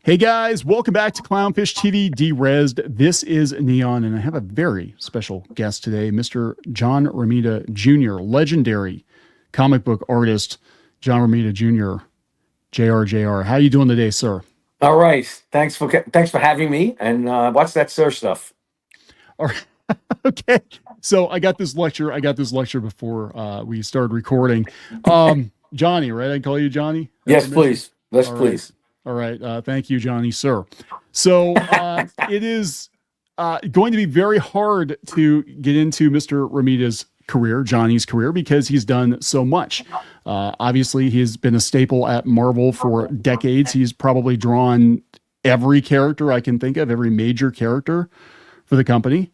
Hey guys, welcome back to Clownfish TV REZZED. This is Kneon, and I have a very special guest today, Mr. John Romita Jr., legendary comic book artist, John Romita Jr., JR. How you doing today, sir? All right. Thanks for having me. And what's that sir stuff? All right. Okay. So I got this lecture. Before we started recording. Johnny, right? I call you Johnny? Yes, please. Yes, All right. please. All right. Thank you, Johnny, sir. So it is going to be very hard to get into Mr. Romita's career, Johnny's career, because he's done so much. Obviously, he's been a staple at Marvel for decades. He's probably drawn every character I can think of, every major character for the company.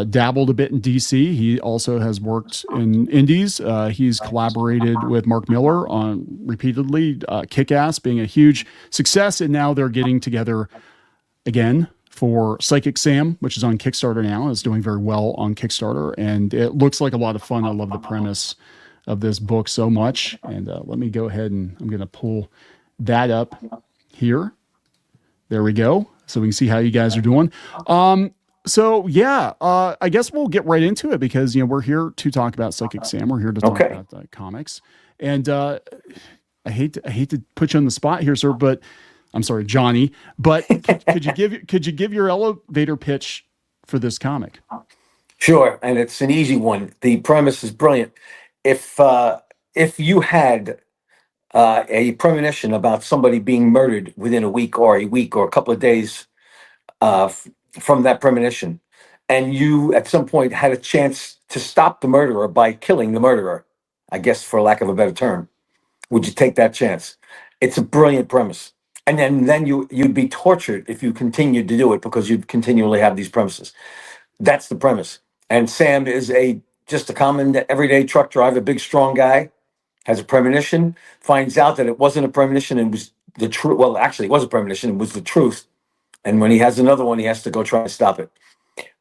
Dabbled a bit in DC. He also has worked in indies. He's collaborated with Mark Millar on repeatedly, Kick-Ass being a huge success. And now they're getting together again for Psychic Sam, which is on Kickstarter now. It's doing very well on Kickstarter. And it looks like a lot of fun. I love the premise of this book so much. And let me go ahead and I'm going to pull that up here. There we go. So we can see how you guys are doing. So yeah, I guess we'll get right into it because, we're here to talk about Psychic Sam. We're here to talk about comics. And I hate to put you on the spot here, sir, but I'm sorry, Johnny, but could you give your elevator pitch for this comic? Sure. And it's an easy one. The premise is brilliant. If you had a premonition about somebody being murdered within a week or a couple of days from that premonition, and you at some point had a chance to stop the murderer by killing the murderer, I guess for lack of a better term, would you take that chance? It's a brilliant premise. And then you'd be tortured if you continued to do it because you'd continually have these premises. That's the premise. And Sam is just a common everyday truck driver, big strong guy, has a premonition, finds out that it wasn't a premonition and was the truth. Well, actually it was a premonition, it was the truth. And when he has another one, he has to go try to stop it.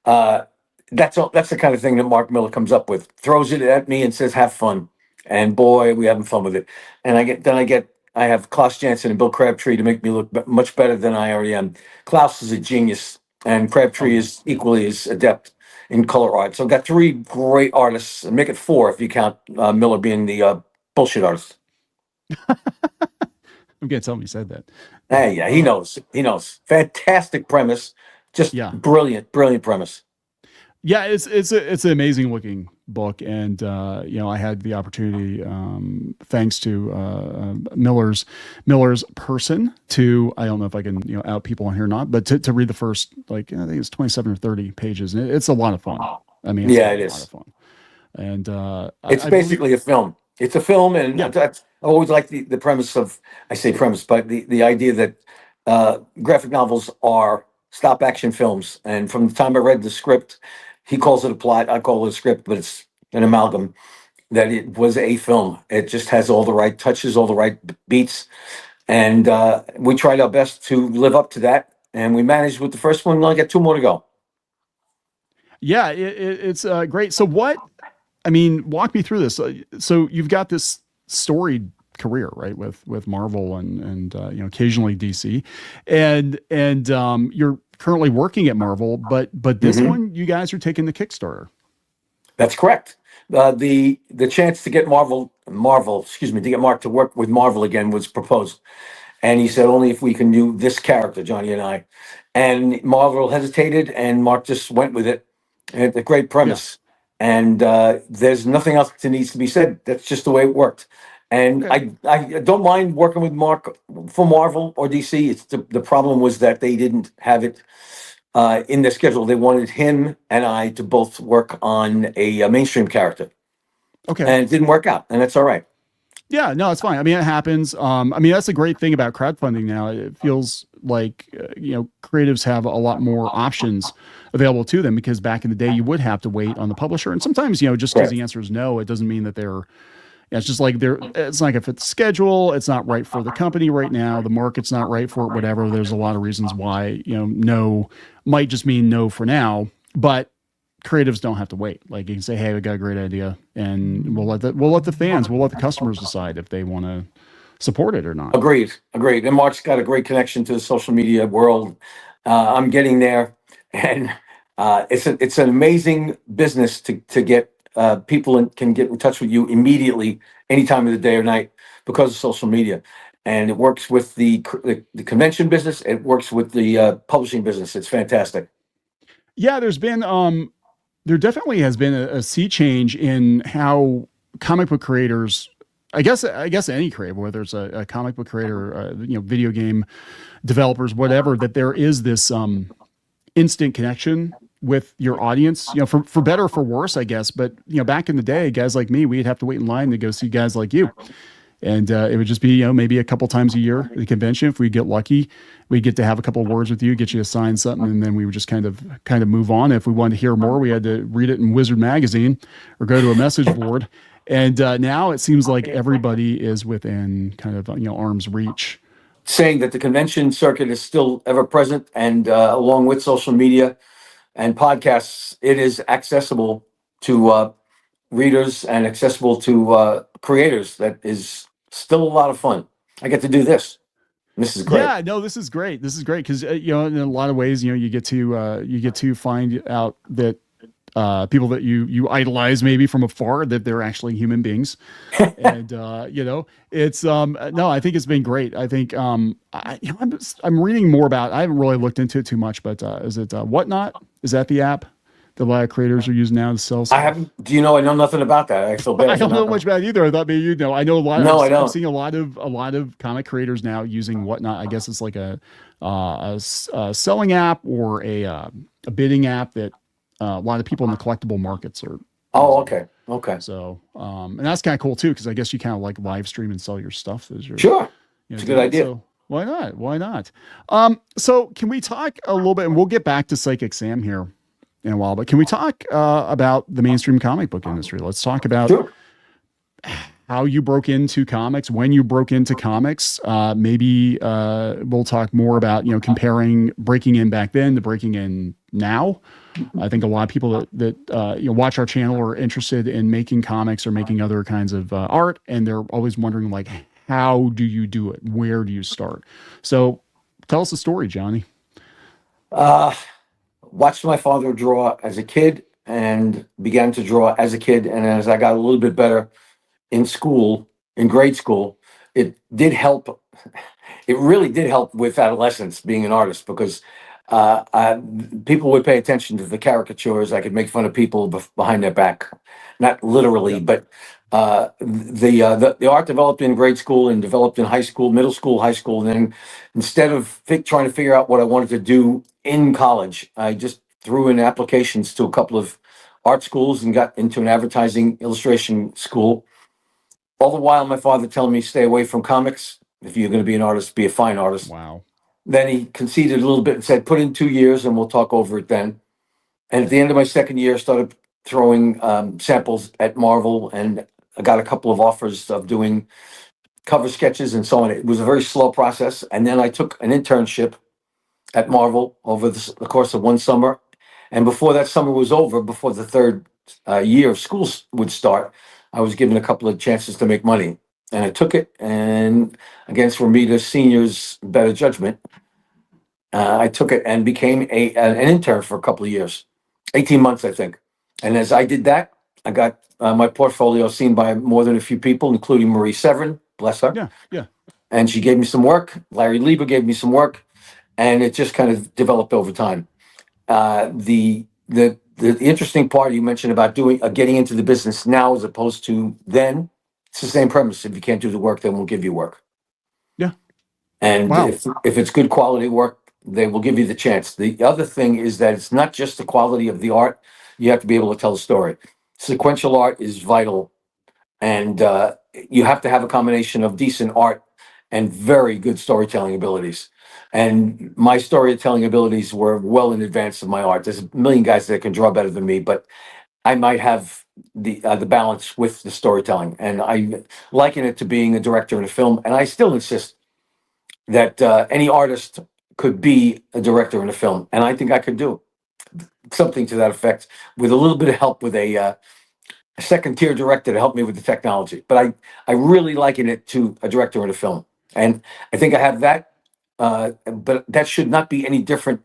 That's the kind of thing that Mark Millar comes up with. Throws it at me and says, "Have fun." And boy, we having fun with it. And I have Klaus Janson and Bill Crabtree to make me look much better than I already am. Klaus is a genius, and Crabtree is equally as adept in color art. So I've got three great artists, and make it four if you count Millar being the bullshit artist. I'm gonna tell him you said that. Hey, yeah, he knows. Fantastic premise. Just brilliant premise. Yeah, it's an amazing looking book, and I had the opportunity, thanks to Millar's person, to, I don't know if I can out people on here or not, but to read the first, I think it's 27 or 30 pages, and it's a lot of fun. I mean, it is a lot of fun, and it's basically a film. It's a film, and that's I always like the premise of, I say premise, but the idea that graphic novels are stop action films. And from the time I read the script, he calls it a plot, I call it a script, but it's an amalgam, that it was a film. It just has all the right touches, all the right beats. And we tried our best to live up to that. And we managed with the first one. I got two more to go. Yeah, it's great. So walk me through this. So you've got this storied career, right, with Marvel and occasionally DC, and you're currently working at Marvel, but this one you guys are taking the Kickstarter. That's correct. The chance to get to get Mark to work with Marvel again was proposed, and he said only if we can do this character, Johnny and I. And Marvel hesitated, and Mark just went with it. And a great premise. And there's nothing else that needs to be said. That's just the way it worked. And I don't mind working with Mark for Marvel or DC. It's the problem was that they didn't have it in their schedule. They wanted him and I to both work on a mainstream character. Okay. And it didn't work out, and that's all right. Yeah, no, it's fine. I mean, it happens. That's a great thing about crowdfunding now. It feels like, creatives have a lot more options available to them, because back in the day you would have to wait on the publisher. And sometimes, just because the answer is no, it doesn't mean that it's just like it's not if it's schedule, it's not right for the company right now. The market's not right for it, whatever. There's a lot of reasons why, no might just mean no for now, but creatives don't have to wait. Like, you can say, "Hey, we got a great idea," and we'll let the customers decide if they want to support it or not. Agreed. And Mark's got a great connection to the social media world. I'm getting there, and it's an amazing business to get people can get in touch with you immediately, any time of the day or night, because of social media. And it works with the convention business. It works with the publishing business. It's fantastic. Yeah, there definitely has been a sea change in how comic book creators, I guess any creator, whether it's a comic book creator, video game developers, whatever, that there is this instant connection with your audience, for better or for worse, I guess. But back in the day, guys like me, we'd have to wait in line to go see guys like you. And it would just be, maybe a couple times a year at the convention. If we get lucky, we'd get to have a couple of words with you, get you to sign something, and then we would just kind of move on. If we wanted to hear more, we had to read it in Wizard magazine or go to a message board. And now it seems like everybody is within kind of arm's reach. Saying that the convention circuit is still ever present, and along with social media and podcasts, it is accessible to readers and accessible to creators. That is still a lot of fun. I get to do this. This is great. Yeah, no, this is great. This is great because in a lot of ways, you get to find out that people that you idolize maybe from afar, that they're actually human beings. And it's no, I think it's been great. I think I'm reading more about. I haven't really looked into it too much, but is it Whatnot? Is that the app that a lot of creators are using now to sell stuff? I haven't. Do you know? I know nothing about that. I feel bad. I don't know much about it either. I thought maybe you know. I know a lot. No, I don't. I'm seeing a lot of comic creators now using Whatnot. I guess it's like a selling app or a bidding app that a lot of people in the collectible markets are. Oh, okay. So, and that's kind of cool too, because I guess you kind of like live stream and sell your stuff as your. Sure. It's a good idea. So why not? Why not? So can we talk a little bit, and we'll get back to Psychic Sam here in a while, but can we talk about the mainstream comic book industry? Let's talk about how you broke into comics, when you broke into comics. Maybe we'll talk more about, comparing breaking in back then to breaking in now. I think a lot of people that watch our channel are interested in making comics or making other kinds of art, and they're always wondering, like, how do you do it? Where do you start? So tell us a story, Johnny. Watched my father draw as a kid and began to draw as a kid. And as I got a little bit better in school, in grade school, it did help. It really did help with adolescence, being an artist, because people would pay attention to the caricatures. I could make fun of people behind their back, not literally, but the art developed in grade school and developed in high school, middle school, high school. And then instead of trying to figure out what I wanted to do in college, I just threw in applications to a couple of art schools and got into an advertising illustration school. All the while, my father telling me, stay away from comics. If you're going to be an artist, be a fine artist. Wow. Then he conceded a little bit and said, put in 2 years and we'll talk over it then. And at the end of my second year, I started throwing samples at Marvel, and I got a couple of offers of doing cover sketches and so on. It was a very slow process. And then I took an internship at Marvel over the course of one summer. And before that summer was over, before the third year of school would start, I was given a couple of chances to make money. And I took it, and against Romita Sr.'s better judgment, I took it and became an intern for a couple of years, 18 months, I think. And as I did that, I got my portfolio seen by more than a few people, including Marie Severin, bless her. Yeah. And she gave me some work. Larry Lieber gave me some work, and it just kind of developed over time. The interesting part you mentioned about getting into the business now as opposed to then, it's the same premise. If you can't do the work, then we'll give you work. Yeah. And wow. if it's good quality work, they will give you the chance. The other thing is that it's not just the quality of the art. You have to be able to tell a story. Sequential art is vital. And you have to have a combination of decent art and very good storytelling abilities. And my storytelling abilities were well in advance of my art. There's a million guys that can draw better than me, but I might have the balance with the storytelling. And I liken it to being a director in a film. And I still insist that any artist could be a director in a film. And I think I could do something to that effect with a little bit of help with a second tier director to help me with the technology. But I really liken it to a director in a film. And I think I have that. But that should not be any different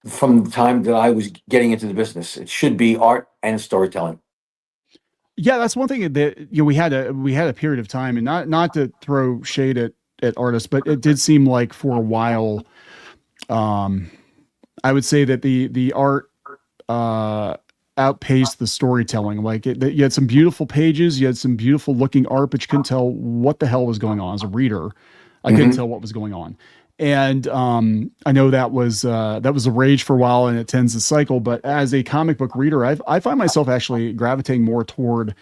from the time that I was getting into the business. It should be art and storytelling. Yeah, that's one thing that we had a period of time, and not to throw shade at artists, but it did seem like for a while, um, I would say that the art uh, outpaced the storytelling. Like you had some beautiful pages, you had some beautiful looking art, but you couldn't tell what the hell was going on. As a reader, I couldn't Mm-hmm. tell what was going on. And I know that was a rage for a while, and it tends to cycle. But as a comic book reader, I find myself actually gravitating more toward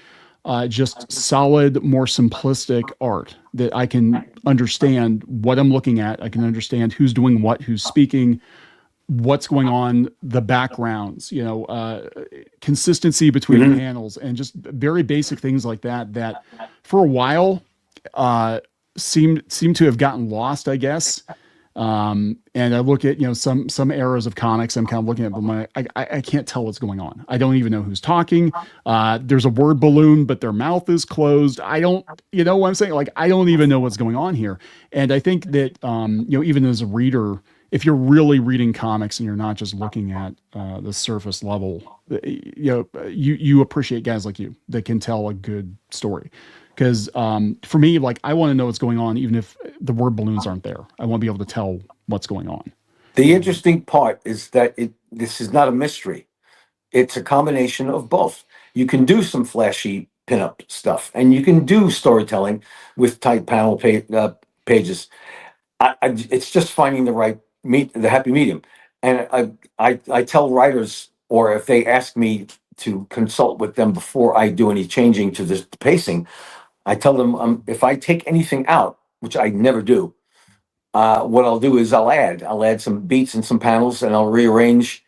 just solid, more simplistic art that I can understand what I'm looking at. I can understand who's doing what, who's speaking, what's going on, the backgrounds, consistency between Mm-hmm. panels, and just very basic things like that. That for a while uh, seemed to have gotten lost, I guess. And I look at some eras of comics. I'm kind of looking at, but I can't tell what's going on. I don't even know who's talking. There's a word balloon, but their mouth is closed. I don't, you know what I'm saying? Like I don't even know what's going on here. And I think that even as a reader, if you're really reading comics and you're not just looking at the surface level, you appreciate guys like you that can tell a good story. Because for me, like I want to know what's going on, even if the word balloons aren't there. I want to be able to tell what's going on. The interesting part is that this is not a mystery. It's a combination of both. You can do some flashy pinup stuff, and you can do storytelling with tight pages. It's just finding the right the happy medium. And I tell writers, or if they ask me to consult with them before I do any changing to the pacing, I tell them if I take anything out, which I never do, what I'll do is I'll add some beats and some panels, and I'll rearrange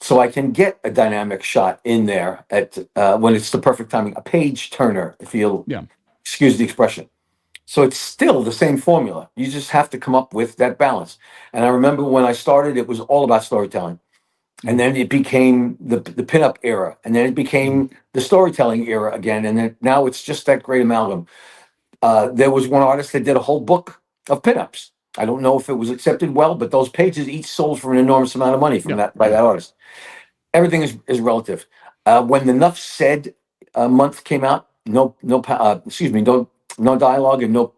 so I can get a dynamic shot in there at when it's the perfect timing, a page turner, if you'll Yeah. excuse the expression. So it's still the same formula. You just have to come up with that balance. And I remember when I started, it was all about storytelling. And then it became the pinup era. And then it became the storytelling era again. And then now it's just that great amalgam. There was one artist that did a whole book of pinups. I don't know if it was accepted well, but those pages each sold for an enormous amount of money from Yeah. that by that artist. Everything is relative. When the Nuff Said month came out, no dialogue and no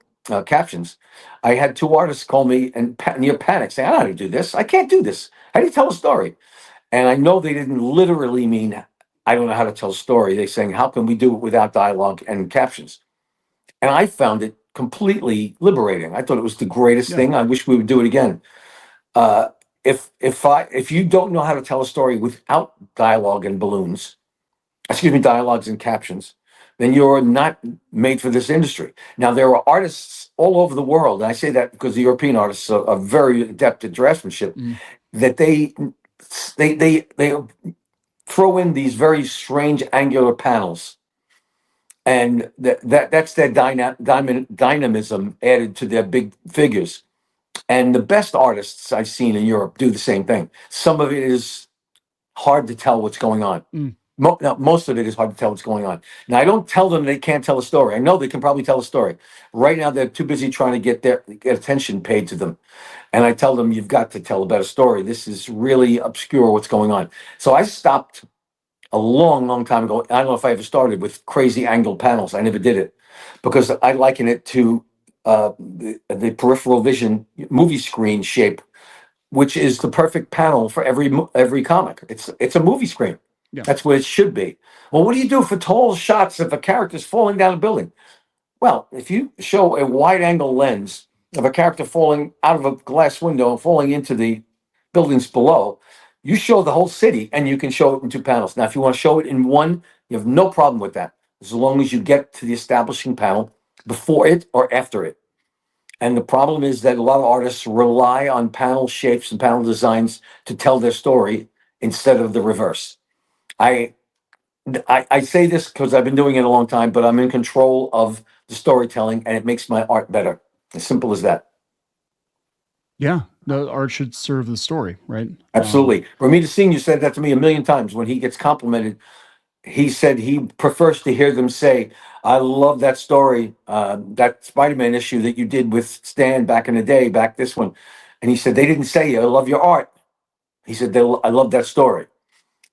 captions. I had two artists call me and near panic, saying, "I don't know how to do this. I can't do this. How do you tell a story?" And I know they didn't literally mean I don't know how to tell a story. They saying, "How can we do it without dialogue and captions?" And I found it completely liberating. I thought it was the greatest Yeah. thing. I wish we would do it again. Uh, if you don't know how to tell a story without dialogue and balloons, excuse me, dialogues and captions, then you're not made for this industry. Now there are artists all over the world, and I say that because the European artists are very adept at draftsmanship. Mm. That they throw in these very strange angular panels, and that's their dynamism added to their big figures. And the best artists I've seen in Europe do the same thing. Some of it is hard to tell what's going on. Mm. Now, most of it is hard to tell what's going on. Now, I don't tell them they can't tell a story. I know they can probably tell a story. Right now, they're too busy trying to get attention paid to them. And I tell them, you've got to tell a better story. This is really obscure what's going on. So I stopped a long, long time ago. I don't know if I ever started with crazy angled panels. I never did it because I liken it to the peripheral vision movie screen shape, which is the perfect panel for every comic. It's a movie screen. Yeah. That's what it should be. Well, what do you do for tall shots if a character's falling down a building? Well, if you show a wide angle lens of a character falling out of a glass window and falling into the buildings below, you show the whole city and you can show it in two panels. Now, if you want to show it in one, you have no problem with that, as long as you get to the establishing panel before it or after it. And the problem is that a lot of artists rely on panel shapes and panel designs to tell their story instead of the reverse. I I say this because I've been doing it a long time, but I'm in control of the storytelling, and it makes my art better. As simple as that. Yeah. The art should serve the story, right? Absolutely. Romita Sr. said that to me a million times when he gets complimented. he said he prefers to hear them say, "I love that story, that Spider-Man issue that you did with Stan back in the day, back this one." And he said they didn't say, "I love your art." He said, "I love that story."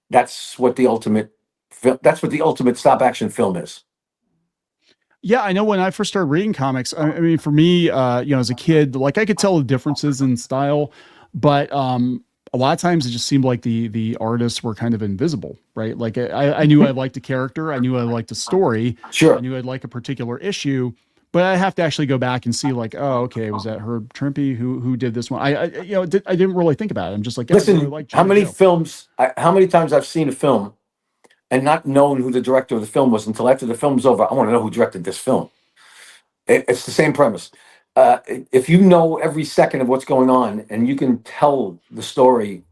That's what the ultimate. That's what the ultimate stop action film is. Yeah, I know when I first started reading comics, I mean, for me, as a kid, like I could tell the differences in style, but a lot of times it just seemed like the artists were kind of invisible, right? Like I knew I liked a character, I knew I liked a story, I Sure. knew I'd like a particular issue, but I have to actually go back and see, like, oh, okay, was that Herb Trimpe who did this one? I didn't really think about it. I'm just like, yeah, I really Listen, like how G.I. many Joe. films? How many times I've seen a film and not known who the director of the film was until after the film's over. I want to know who directed this film. It's the same premise. If you know every second of what's going on and you can tell the story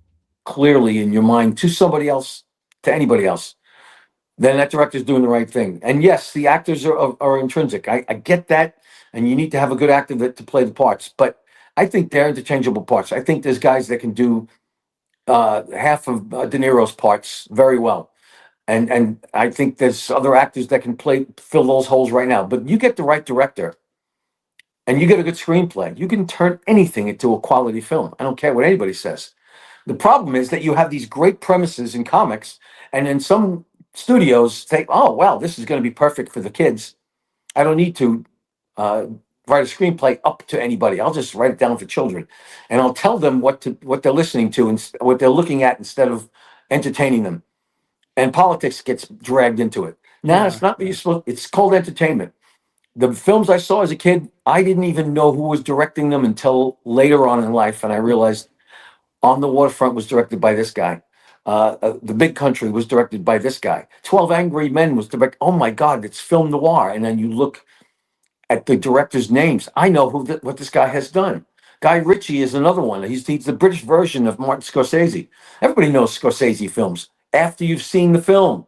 clearly in your mind to somebody else, to anybody else, then that director's doing the right thing. And yes, the actors are intrinsic. I get that, and you need to have a good actor to play the parts. But I think they're interchangeable parts. I think there's guys that can do half of De Niro's parts very well. And I think there's other actors that can fill those holes right now. But you get the right director and you get a good screenplay, you can turn anything into a quality film. I don't care what anybody says. The problem is that you have these great premises in comics, and then some studios think, "Oh, well, this is going to be perfect for the kids. I don't need to uh, write a screenplay up to anybody. I'll just write it down for children, and I'll tell them what they're listening to and what they're looking at instead of entertaining them." And politics gets dragged into it. Now Yeah, it's not yeah, useful. It's called entertainment. The films I saw as a kid, I didn't even know who was directing them until later on in life, and I realized On the Waterfront was directed by this guy. The Big Country was directed by this guy. 12 Angry Men was directed. Oh my God, it's film noir. And then you look at the directors' names. I know what this guy has done. Guy Ritchie is another one. He's the British version of Martin Scorsese. Everybody knows Scorsese films after you've seen the film.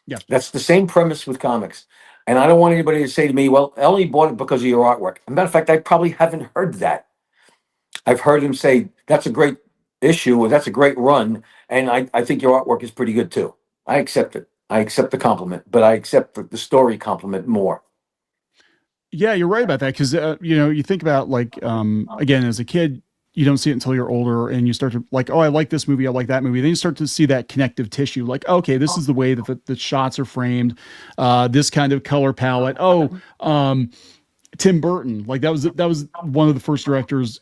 yeah. That's the same premise with comics. And I don't want anybody to say to me, "Well, I only bought it because of your artwork." As a matter of fact, I probably haven't heard that. I've heard him say, "That's a great issue," or "That's a great run. And I think your artwork is pretty good too." I accept it. I accept the compliment, but I accept the story compliment more. Yeah, you're right about that because you think about like again as a kid, you don't see it until you're older and you start to like, oh, I like this movie, I like that movie. Then you start to see that connective tissue, like, okay, this is the way that the shots are framed, this kind of color palette. Oh, Tim Burton, like that was one of the first directors.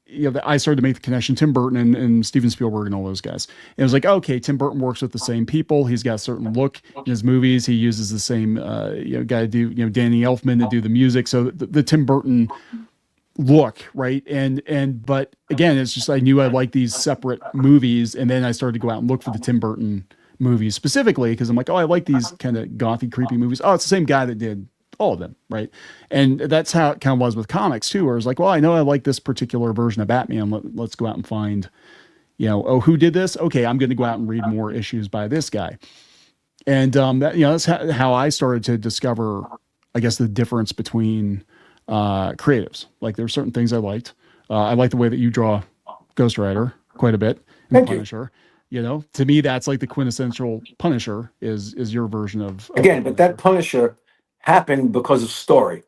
That I started to make the connection. Tim Burton and Steven Spielberg and all those guys. And it was like, okay, Tim Burton works with the same people. He's got a certain look in his movies. He uses the same guy to do Danny Elfman to do the music. So the Tim Burton look, right? And but again, it's just I knew I liked these separate movies, and then I started to go out and look for the Tim Burton movies specifically because I'm like, oh, I like these kind of gothy, creepy movies. Oh, it's the same guy that did all of them, right? And that's how it kind of was with comics too, where it's like, well, I know I like this particular version of Batman. Let's go out and find, oh, who did this? Okay, I'm going to go out and read more issues by this guy. And that's how I started to discover, I guess, the difference between creatives. Like there were certain things I liked. I like the way that you draw Ghost Rider quite a bit in the Thank you. Punisher. To me, that's like the quintessential Punisher is your version of the Again, but that Punisher. Punisher happened because of story.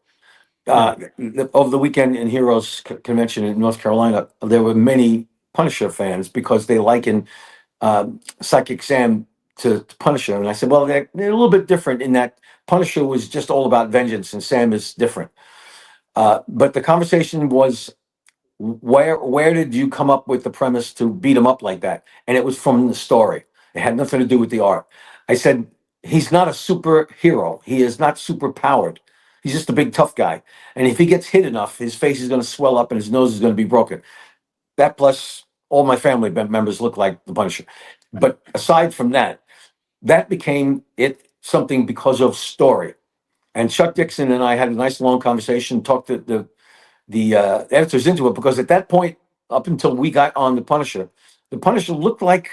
Yeah. Over the weekend in Heroes Convention in North Carolina, there were many Punisher fans because they liken Psychic Sam to Punisher. And I said, well, they're a little bit different in that Punisher was just all about vengeance and Sam is different. But the conversation was, where did you come up with the premise to beat him up like that? And it was from the story. It had nothing to do with the art. I said, he's not a superhero. He is not super powered. He's just a big tough guy. And if he gets hit enough, his face is going to swell up and his nose is going to be broken. That plus all my family members look like the Punisher. But aside from that, that became it something because of story. And Chuck Dixon and I had a nice long conversation, talked to the editors into it, because at that point, up until we got on the Punisher looked like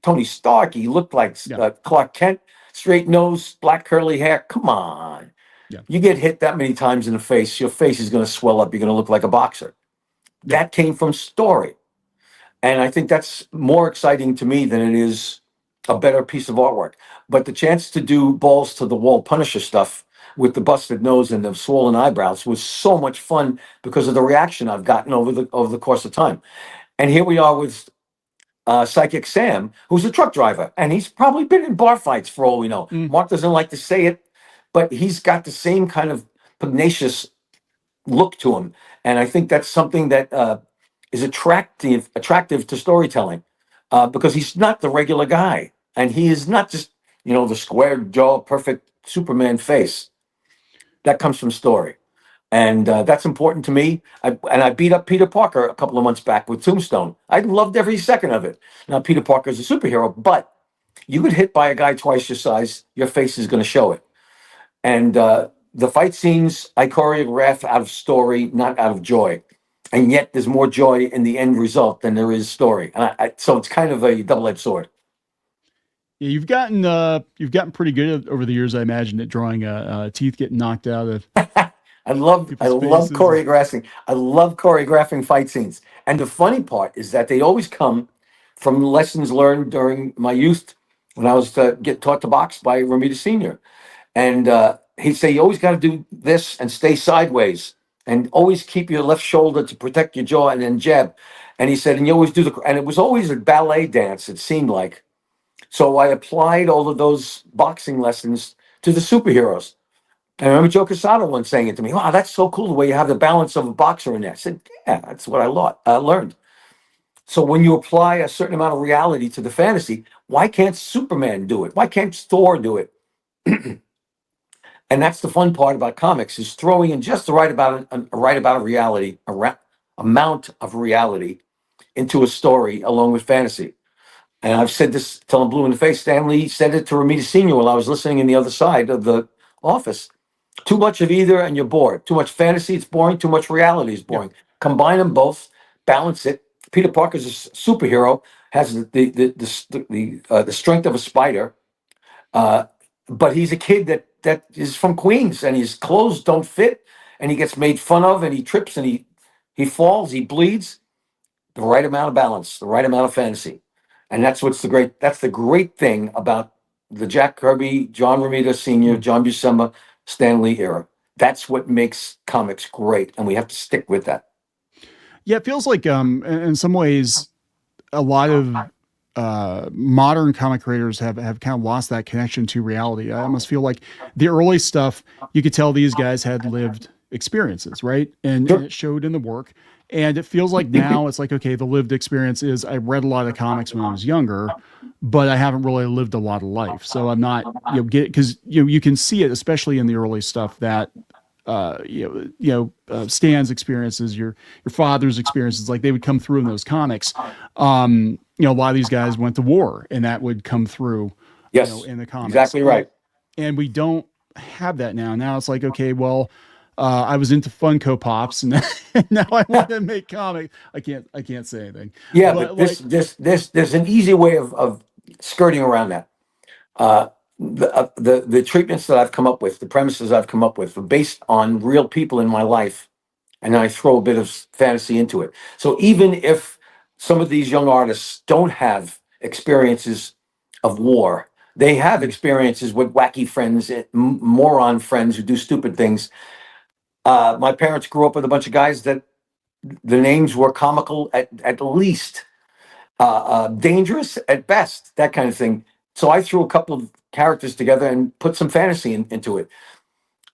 Tony Stark. He looked like Yeah. Clark Kent, straight nose, black curly hair. Come on. Yeah. You get hit that many times in the face, your face is going to swell up. You're going to look like a boxer. Yeah. That came from story. And I think that's more exciting to me than it is a better piece of artwork. But the chance to do balls to the wall Punisher stuff with the busted nose and the swollen eyebrows was so much fun because of the reaction I've gotten over the course of time. And here we are with Psychic Sam, who's a truck driver, and he's probably been in bar fights for all we know. Mm. Mark doesn't like to say it, but he's got the same kind of pugnacious look to him, and I think that's something that is attractive to storytelling, because he's not the regular guy, and he is not just the square jaw, perfect Superman face. That comes from story. And that's important to me. I beat up Peter Parker a couple of months back with Tombstone. I loved every second of it. Now, Peter Parker is a superhero, but you get hit by a guy twice your size, your face is going to show it. And the fight scenes I choreograph out of story, not out of joy. And yet there's more joy in the end result than there is story. And so it's kind of a double-edged sword. Yeah, you've gotten pretty good over the years, I imagine, at drawing teeth getting knocked out of I love people's faces. choreographing. I love choreographing fight scenes. And the funny part is that they always come from lessons learned during my youth when I was get taught to box by Romita Sr. And he'd say, you always got to do this and stay sideways and always keep your left shoulder to protect your jaw and then jab. And he said, and you always do and it was always a ballet dance, it seemed like. So I applied all of those boxing lessons to the superheroes. And I remember Joe Casado once saying it to me, wow, that's so cool the way you have the balance of a boxer in there. I said, yeah, that's what I learned. So when you apply a certain amount of reality to the fantasy, why can't Superman do it? Why can't Thor do it? And that's the fun part about comics, is throwing in just the right amount of reality, amount of reality into a story along with fantasy. And I've said this till I'm blue in the face. Stan Lee said it to Romita Sr. while I was listening in the other side of the office. Too much of either and you're bored. Too much fantasy, it's boring. Too much reality is boring. Combine them both, balance it. Peter Parker's a superhero, has the strength of a spider, but he's a kid that is from Queens, and his clothes don't fit, and he gets made fun of, and he trips, and he falls, he bleeds. The right amount of balance, the right amount of fantasy, and that's the great thing about the Jack Kirby, John Romita Sr., John Buscema, Stan Lee era. That's what makes comics great, and we have to stick with that. Yeah, it feels like in some ways a lot of modern comic creators have kind of lost that connection to reality. I almost feel like the early stuff, you could tell these guys had lived experiences, right? And it showed in the work. And it feels like now it's like, okay, the lived experience is I read a lot of comics when I was younger, but I haven't really lived a lot of life. So I'm not, because you can see it, especially in the early stuff, that Stan's experiences, your father's experiences, like they would come through in those comics. A lot of these guys went to war, and that would come through, Yes, in the comics. exactly right. And we don't have that now. Now it's like, okay, well, I was into Funko Pops, and now I want to make comics. I can't say anything. Yeah, but there's an easy way of skirting around that. The treatments that I've come up with, the premises I've come up with, are based on real people in my life, and I throw a bit of fantasy into it. So even if some of these young artists don't have experiences of war, they have experiences with wacky friends, moron friends who do stupid things. My parents grew up with a bunch of guys that the names were comical at least, dangerous at best, that kind of thing. So I threw a couple of characters together and put some fantasy into it.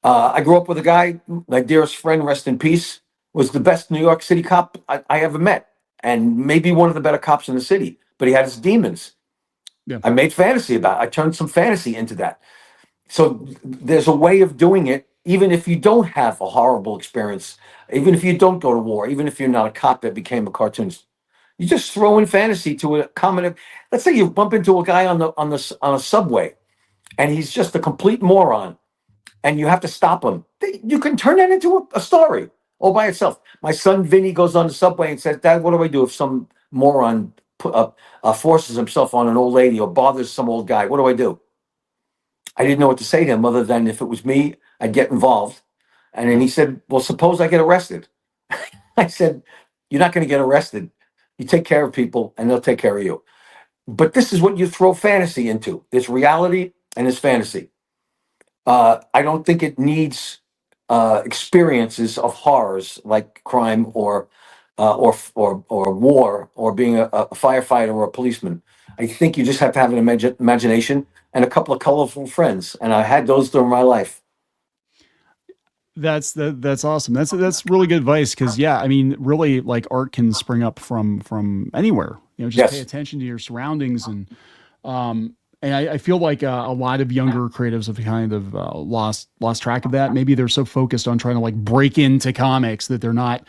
I grew up with a guy, my dearest friend, rest in peace, was the best New York City cop I ever met, and maybe one of the better cops in the city, but he had his demons. Yeah. I made fantasy about it. I turned some fantasy into that. So there's a way of doing it, even if you don't have a horrible experience, even if you don't go to war, even if you're not a cop that became a cartoonist. You just throw in fantasy to a common. Let's say you bump into a guy on a subway, and he's just a complete moron, and you have to stop him. You can turn that into a story all by itself. My son Vinny goes on the subway and says, "Dad, what do I do if some moron forces himself on an old lady or bothers some old guy? What do I do?" I didn't know what to say to him other than if it was me, I'd get involved. And then he said, "Well, suppose I get arrested." I said, "You're not going to get arrested. You take care of people and they'll take care of you." But this is what you throw fantasy into. There's reality and there's fantasy. I don't think it needs experiences of horrors like crime or war or being a firefighter or a policeman. I think you just have to have an imagination and a couple of colorful friends, and I had those during my life. That's awesome. That's really good advice because yeah, I mean, really, like art can spring up from anywhere. You know, just pay Yes, attention to your surroundings and I feel like a lot of younger creatives have kind of lost track of that. Maybe they're so focused on trying to like break into comics that they're not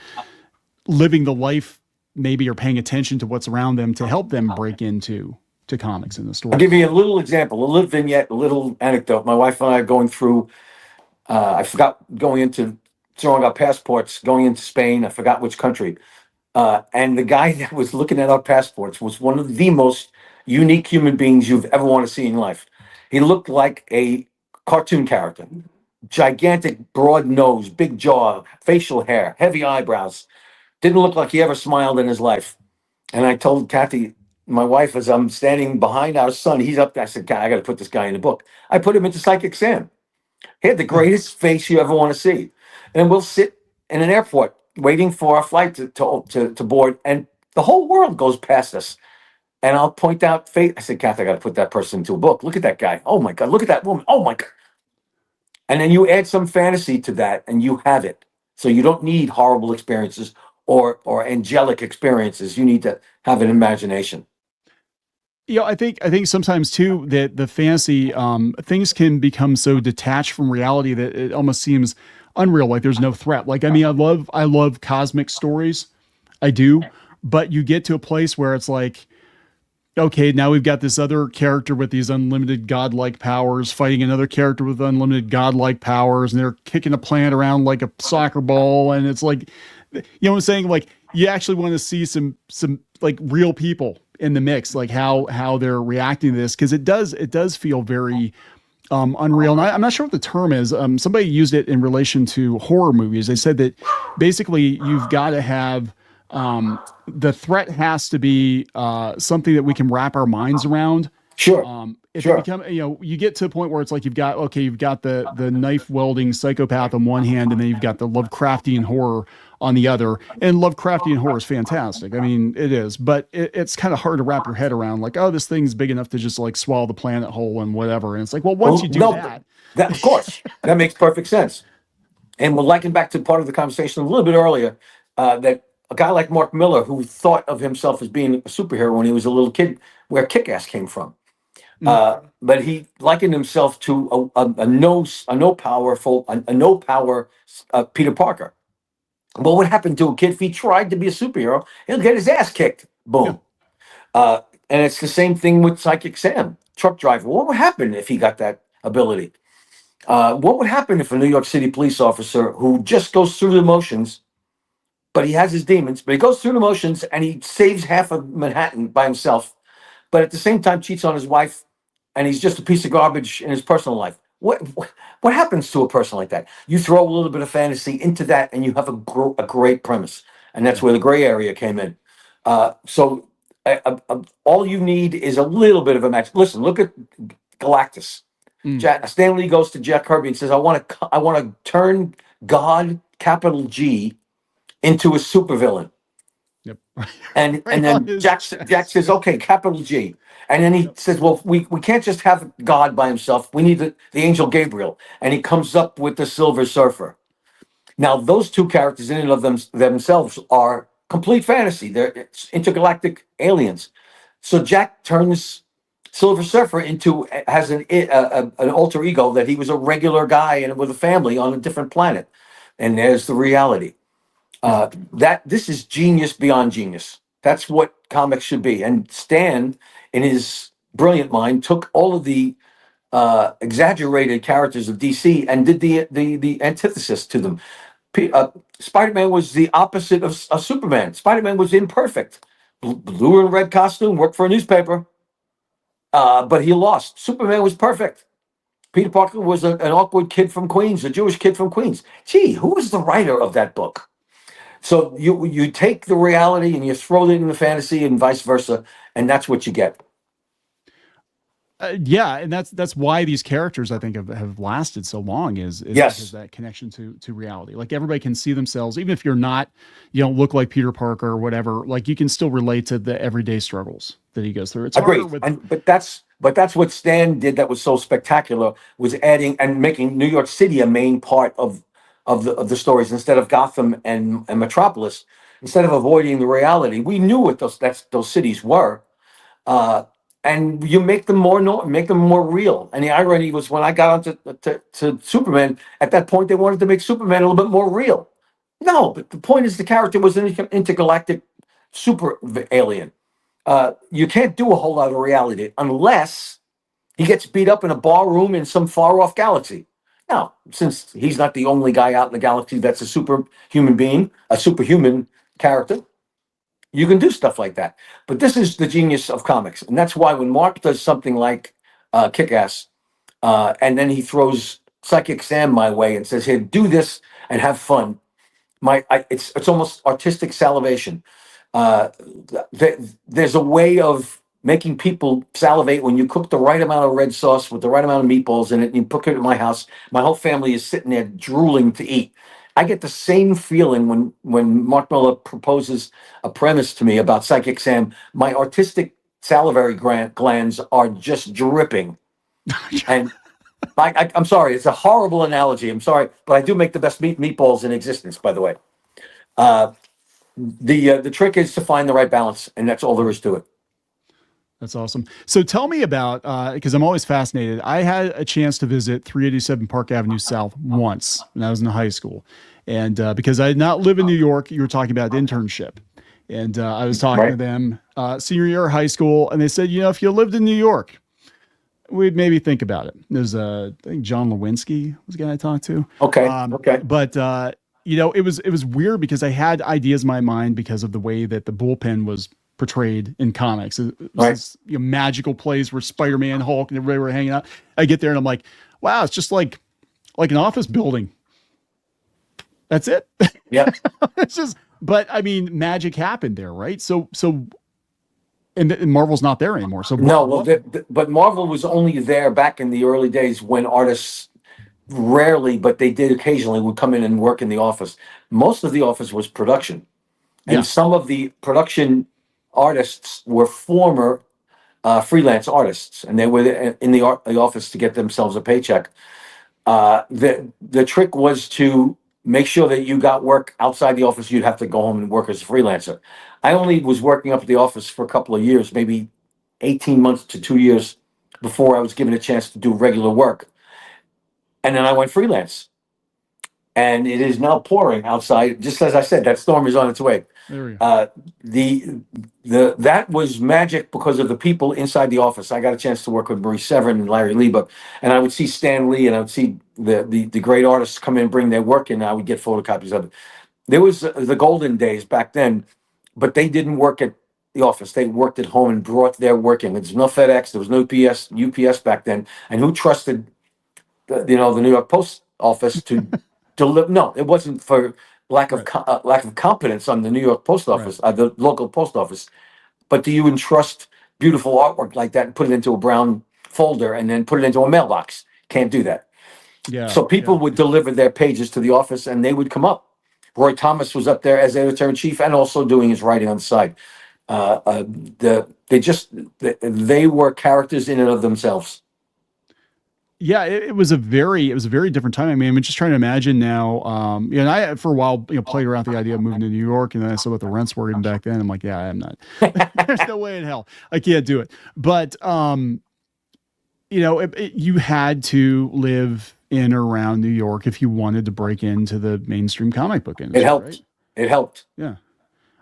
living the life, maybe, or paying attention to what's around them to help them break into to comics and the I'll give stories. you a little example, a little vignette, a little anecdote. My wife and I are going through. I forgot going into throwing our passports, going into Spain. I forgot which country. And the guy that was looking at our passports was one of the most unique human beings you've ever want to see in life. He looked like a cartoon character. Gigantic, broad nose, big jaw, facial hair, heavy eyebrows. Didn't look like he ever smiled in his life. And I told Kathy, my wife, as I'm standing behind our son, he's up there. I said, God, I got to put this guy in the book. I put him into Psychic Sam. He had the greatest face you ever want to see. And we'll sit in an airport waiting for our flight to board, and the whole world goes past us. And I'll point out face. I said, Kathy, I got to put that person into a book. Look at that guy. Oh my God. Look at that woman. Oh my God. And then you add some fantasy to that, and you have it. So you don't need horrible experiences or angelic experiences. You need to have an imagination. You know, I think sometimes too that the fantasy things can become so detached from reality that it almost seems unreal. Like there's no threat. Like I mean, I love cosmic stories, I do, but you get to a place where it's like, okay, now we've got this other character with these unlimited godlike powers fighting another character with unlimited godlike powers, and they're kicking a planet around like a soccer ball, and it's like, you know what I'm saying? Like you actually want to see some like real people in the mix, like how they're reacting to this because it does feel very unreal. And I'm not sure what the term is. Somebody used it in relation to horror movies. They said that basically you've got to have the threat has to be something that we can wrap our minds around. Sure. If it Sure. become, you know, you get to a point where it's like you've got the knife wielding psychopath on one hand, and then you've got the Lovecraftian horror on the other. And Lovecraftian horror is fantastic. I mean, it is, but it's kind of hard to wrap your head around. Like, oh, this thing's big enough to just like swallow the planet whole and whatever. And it's like, well, once Well, you do no, that, that of course that makes perfect sense. And we're liking back to part of the conversation a little bit earlier, that a guy like Mark Millar, who thought of himself as being a superhero when he was a little kid, where Kick-Ass came from. mm, But he likened himself to a no power Peter Parker. Well, what happened to a kid if he tried to be a superhero? He'll get his ass kicked. yeah, Boom. And it's the same thing with Psychic Sam, truck driver. What would happen if he got that ability? What would happen if a New York City police officer who just goes through the motions, but he has his demons, but he goes through the motions and he saves half of Manhattan by himself, but at the same time cheats on his wife, and he's just a piece of garbage in his personal life? What happens to a person like that? You throw a little bit of fantasy into that, and you have a great premise, and that's yeah. where the gray area came in. So all you need is a little bit of a match. Listen, look at Galactus. Mm, Jack Stanley goes to Jack Kirby and says, I want to turn God, capital G, into a supervillain." yep. And Right on then his Jack chest. says, "Okay, capital G." And then he Yep. says, "Well, we can't just have God by himself. We need the angel Gabriel." And he comes up with the Silver Surfer. Now, those two characters in and of themselves are complete fantasy. They're intergalactic aliens. So Jack turns Silver Surfer into has an alter ego that he was a regular guy and with a family on a different planet. And there's the reality. Yeah. That this is genius beyond genius. That's what comics should be. And Stan, in his brilliant mind, took all of the exaggerated characters of DC and did the antithesis to them. Spider-Man was the opposite of Superman. Spider-Man was imperfect. Blue and red costume, worked for a newspaper, but he lost. Superman was perfect. Peter Parker was an awkward kid from Queens, a Jewish kid from Queens. Gee, who was the writer of that book? So you take the reality and you throw it in the fantasy and vice versa, and that's what you get. Yeah, and that's why these characters I think have lasted so long is because Yes, that connection to reality. Like everybody can see themselves, even if you're not, you don't look like Peter Parker or whatever. Like you can still relate to the everyday struggles that he goes through. It's harder agreed. with And but that's what Stan did that was so spectacular, was adding and making New York City a main part of the stories instead of Gotham and Metropolis. Instead of avoiding the reality, we knew what those cities were, uh, and you make them more make them more real. And the irony was when I got onto to Superman, at that point they wanted to make Superman a little bit more real. No, but the point is the character was an intergalactic super alien. You can't do a whole lot of reality unless he gets beat up in a bar room in some far off galaxy. Now, since he's not the only guy out in the galaxy that's a superhuman being, a superhuman character, you can do stuff like that. But this is the genius of comics. And that's why when Mark does something like Kick Ass, and then he throws Psychic Sam my way and says, "Here, do this and have fun." It's almost artistic salivation. Uh, there's a way of making people salivate when you cook the right amount of red sauce with the right amount of meatballs in it, and you cook it at my house. My whole family is sitting there drooling to eat. I get the same feeling when Mark Millar proposes a premise to me about Psychic Sam. My artistic salivary glands are just dripping. And I'm sorry, it's a horrible analogy. I'm sorry, but I do make the best meatballs in existence, by the way. Uh, the trick is to find the right balance, and that's all there is to it. That's awesome. So tell me about because I'm always fascinated. I had a chance to visit 387 Park Avenue South once when I was in high school, and because I did not live in New York, you were talking about internship, and I was talking to Right? them senior year of high school, and they said, if you lived in New York, we'd maybe think about it. There's I think John Lewinsky was the guy I talked to, Okay. Okay. but it was weird because I had ideas in my mind because of the way that the bullpen was portrayed in comics. It was Right. this magical place where Spider-Man, Hulk, and everybody were hanging out. I get there and I'm like, wow, it's just like an office building. That's it. Yeah. It's just, but I mean, magic happened there, right? And Marvel's not there anymore. So No. Well, but Marvel was only there back in the early days when artists rarely, but they did occasionally, would come in and work in the office. Most of the office was production, and yeah, some of the production artists were former freelance artists, and they were in the office to get themselves a paycheck. The trick was to make sure that you got work outside the office. You'd have to go home and work as a freelancer. I only was working up at the office for a couple of years, maybe 18 months to 2 years, before I was given a chance to do regular work. And then I went freelance. And it is now pouring outside. Just as I said, that storm is on its way. there we go. Uh, the that was magic because of the people inside the office. I got a chance to work with Marie Severin and Larry Lieba, and I would see Stan Lee, and I would see the great artists come in and bring their work, and I would get photocopies of it. There was the golden days back then, but they didn't work at the office. They worked at home and brought their work in. There was no FedEx, there was no UPS back then, and who trusted the New York Post office to deliver? No, it wasn't for Right, lack of competence on the New York Post right. Office, the local post office. But do you entrust beautiful artwork like that and put it into a brown folder and then put it into a mailbox? Can't do that. Yeah, So people yeah. would deliver their pages to the office and they would come up. Roy Thomas was up there as editor in chief and also doing his writing on the side. They were characters in and of themselves. Yeah, it was a very different time. I mean, I'm just trying to imagine now. And I for a while, played around with the idea of moving to New York, and then I saw what the rents were even back then. I'm like, yeah, I'm not. There's no way in hell I can't do it. But you had to live in or around New York if you wanted to break into the mainstream comic book It industry, right? helped. It helped. Yeah.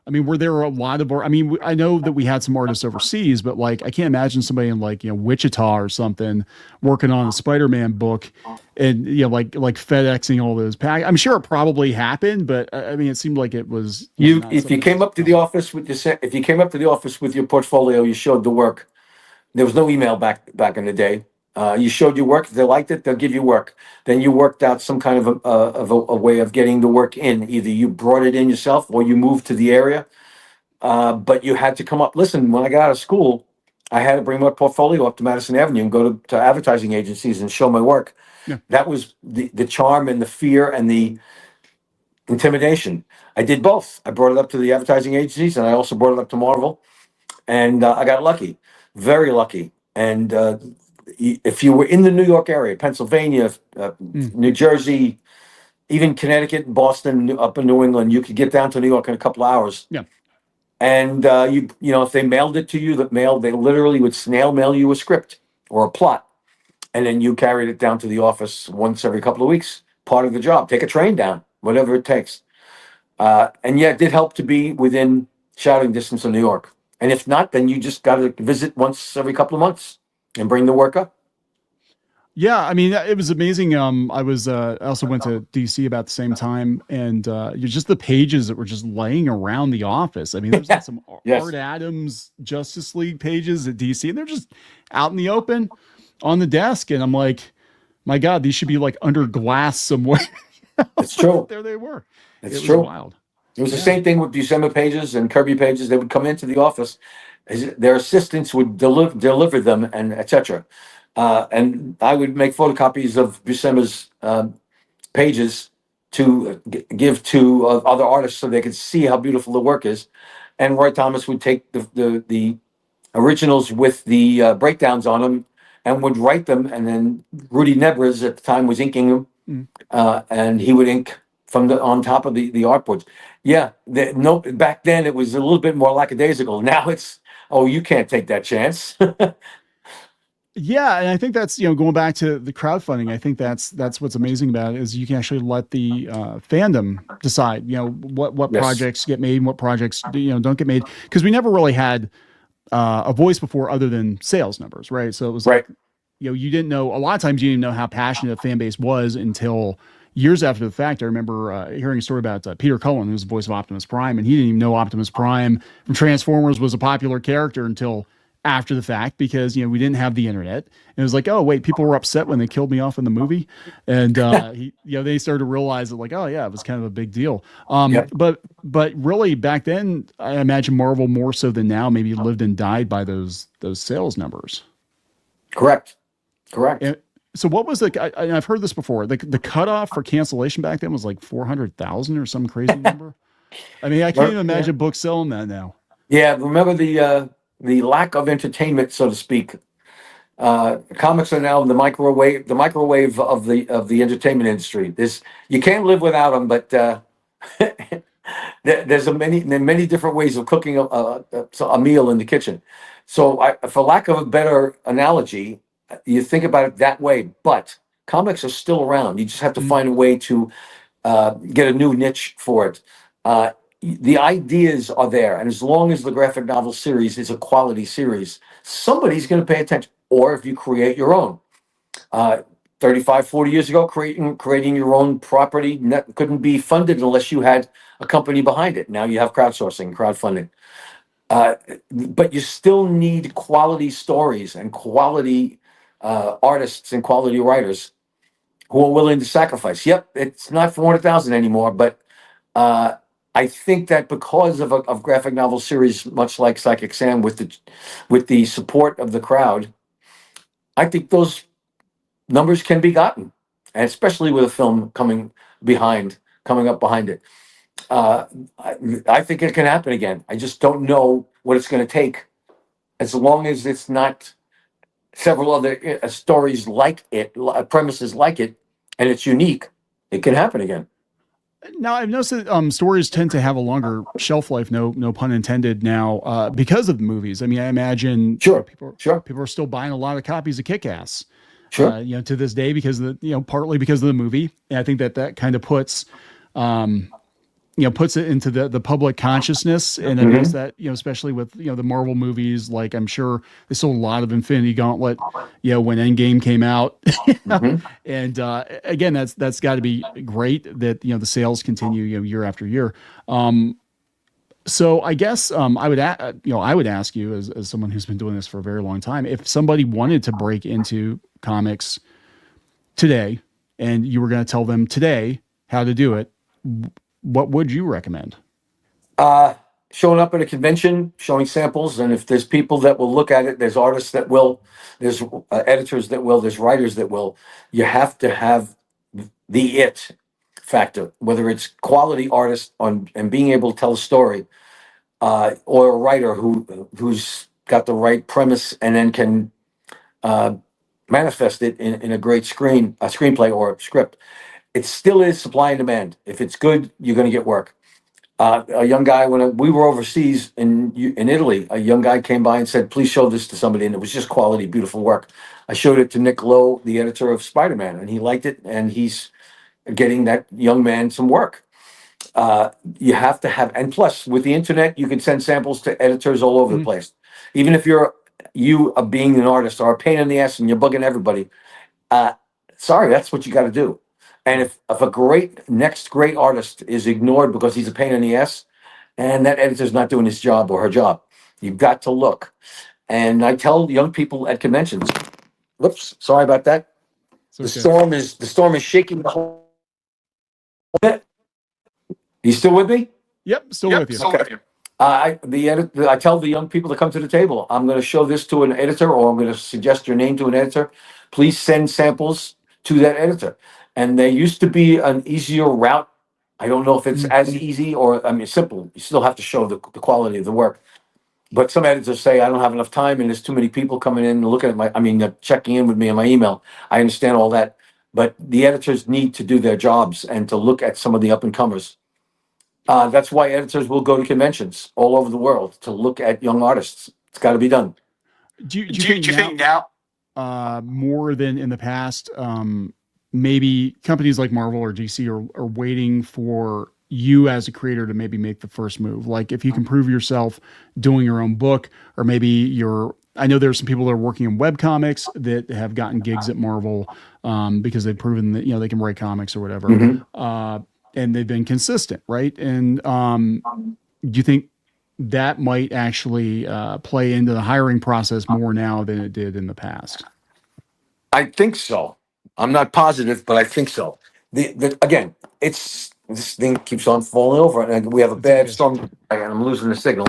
I mean, were there a lot of, I mean, I know that we had some artists overseas, but like, I can't imagine somebody in like, Wichita or something working on a Spider-Man book and, like FedExing all those packs. I'm sure it probably happened, but I mean, it seemed like it was, You not if you something that came was up to the common. office with if you came up to the office with your portfolio, you showed the work. There was no email back in the day. You showed your work. If they liked it, they'll give you work. Then you worked out some kind of a way of getting the work in. Either you brought it in yourself or you moved to the area. But you had to come up. Listen, when I got out of school, I had to bring my portfolio up to Madison Avenue and go to advertising agencies and show my work. Yeah. That was the charm and the fear and the intimidation. I did both. I brought it up to the advertising agencies, and I also brought it up to Marvel, and I got lucky, very lucky. And if you were in the New York area, Pennsylvania, New Jersey, even Connecticut, Boston, up in New England, you could get down to New York in a couple hours. Yeah. And if they mailed it to you, they literally would snail mail you a script or a plot, and then you carried it down to the office once every couple of weeks. Part of the job. Take a train down, whatever it takes. And yeah, it did help to be within shouting distance of New York. And if not, then you just got to visit once every couple of months and bring the work up. Yeah, I mean, it was amazing. I also went to DC about the same time, and just the pages that were just laying around the office. I mean, there's like some Yes. Art Adams Justice League pages at DC, and they're just out in the open on the desk. And I'm like, my God, these should be like under glass somewhere. It's true. There they were. It's It was true. wild. It was the same thing with Buscema pages and Kirby pages. They would come into the office, their assistants would deliver them, and etc. And I would make photocopies of Buscema's pages to give to other artists so they could see how beautiful the work is. And Roy Thomas would take the originals with the breakdowns on them and would write them. And then Rudy Nebres at the time was inking them, and he would ink from on top of the artboards. Yeah, no, back then it was a little bit more lackadaisical. Now it's, oh, you can't take that chance. Yeah, and I think that's, going back to the crowdfunding. I think that's what's amazing about it, is you can actually let the fandom decide, what Yes. projects get made and what projects don't get made, because we never really had a voice before other than sales numbers, right? So it was Right. like, you didn't know, a lot of times you didn't know how passionate a fan base was until years after the fact. I remember hearing a story about Peter Cullen, who's the voice of Optimus Prime, and he didn't even know Optimus Prime from Transformers was a popular character until after the fact, because we didn't have the internet. And it was like, oh wait, people were upset when they killed me off in the movie, and they started to realize that, like, oh yeah, it was kind of a big deal. Yep. But really back then, I imagine Marvel more so than now maybe lived and died by those sales numbers. Correct. And so what was I've heard this before, the cutoff for cancellation back then was like 400,000 or some crazy number. I mean, I can't even imagine books selling that now. Yeah, remember the lack of entertainment, so to speak. Comics are now the microwave of the entertainment industry. You can't live without them, but there's many different ways of cooking a meal in the kitchen. So, for lack of a better analogy, you think about it that way. But comics are still around. You just have to find a way to get a new niche for it. The ideas are there, and as long as the graphic novel series is a quality series, somebody's going to pay attention. Or if you create your own, 35, 40 years ago, creating your own property couldn't be funded unless you had a company behind it. Now you have crowdsourcing, crowdfunding. But you still need quality stories and quality artists and quality writers who are willing to sacrifice. Yep, it's not 400,000 anymore, but I think that because of graphic novel series, much like Psychic Sam, with the support of the crowd, I think those numbers can be gotten, and especially with a film coming up behind it. I think it can happen again. I just don't know what it's going to take. As long as it's not several other stories like it, premises like it, and it's unique, it can happen again. Now I've noticed that stories tend to have a longer shelf life, no pun intended, now because of the movies. I mean, I imagine Sure. People are still buying a lot of copies of Kick-Ass, Sure. To this day, because of partly because of the movie. And I think that kind of puts puts it into the public consciousness. And I noticed that, especially with, the Marvel movies, like I'm sure they sold a lot of Infinity Gauntlet, when Endgame came out. And again, that's got to be great that, the sales continue, year after year. So I guess I would ask you, as someone who's been doing this for a very long time, if somebody wanted to break into comics today and you were going to tell them today how to do it, what would you recommend? showing up at a convention, showing samples, and if there's people that will look at it, there's artists that will, there's editors that will, there's writers that will. You have to have the it factor, whether it's quality artist on and being able to tell a story, or a writer who's got the right premise and then can manifest it in a great screenplay or script. It still is supply and demand. If it's good, you're going to get work. A young guy, when we were overseas in Italy, a young guy came by and said, "Please show this to somebody," and it was just quality, beautiful work. I showed it to Nick Lowe, the editor of Spider-Man, and he liked it, and he's getting that young man some work. You have to have, and plus with the internet, you can send samples to editors all over the place. Even if you are being an artist or a pain in the ass and you're bugging everybody, sorry, that's what you got to do. And if a next great artist is ignored because he's a pain in the ass, and that editor's not doing his job or her job, you've got to look. And I tell young people at conventions, whoops, sorry about that. The storm is shaking the whole bit. You still with me? Yep, still with you. Okay. I tell the young people to come to the table. I'm going to show this to an editor, or I'm going to suggest your name to an editor. Please send samples to that editor. And there used to be an easier route. I don't know if it's as easy or, I mean, simple. You still have to show the quality of the work. But some editors say, I don't have enough time and there's too many people coming in and looking at checking in with me on my email. I understand all that. But the editors need to do their jobs and to look at some of the up and comers. That's why editors will go to conventions all over the world to look at young artists. It's got to be done. Do you think now, more than in the past, maybe companies like Marvel or DC are waiting for you as a creator to maybe make the first move? Like if you can prove yourself doing your own book, or maybe I know there's some people that are working in web comics that have gotten gigs at Marvel because they've proven that, they can write comics or whatever. And they've been consistent, right? And do you think that might actually play into the hiring process more now than it did in the past? I think so. I'm not positive, but I think so. Again, this thing keeps on falling over, and we have a bad storm, and I'm losing the signal.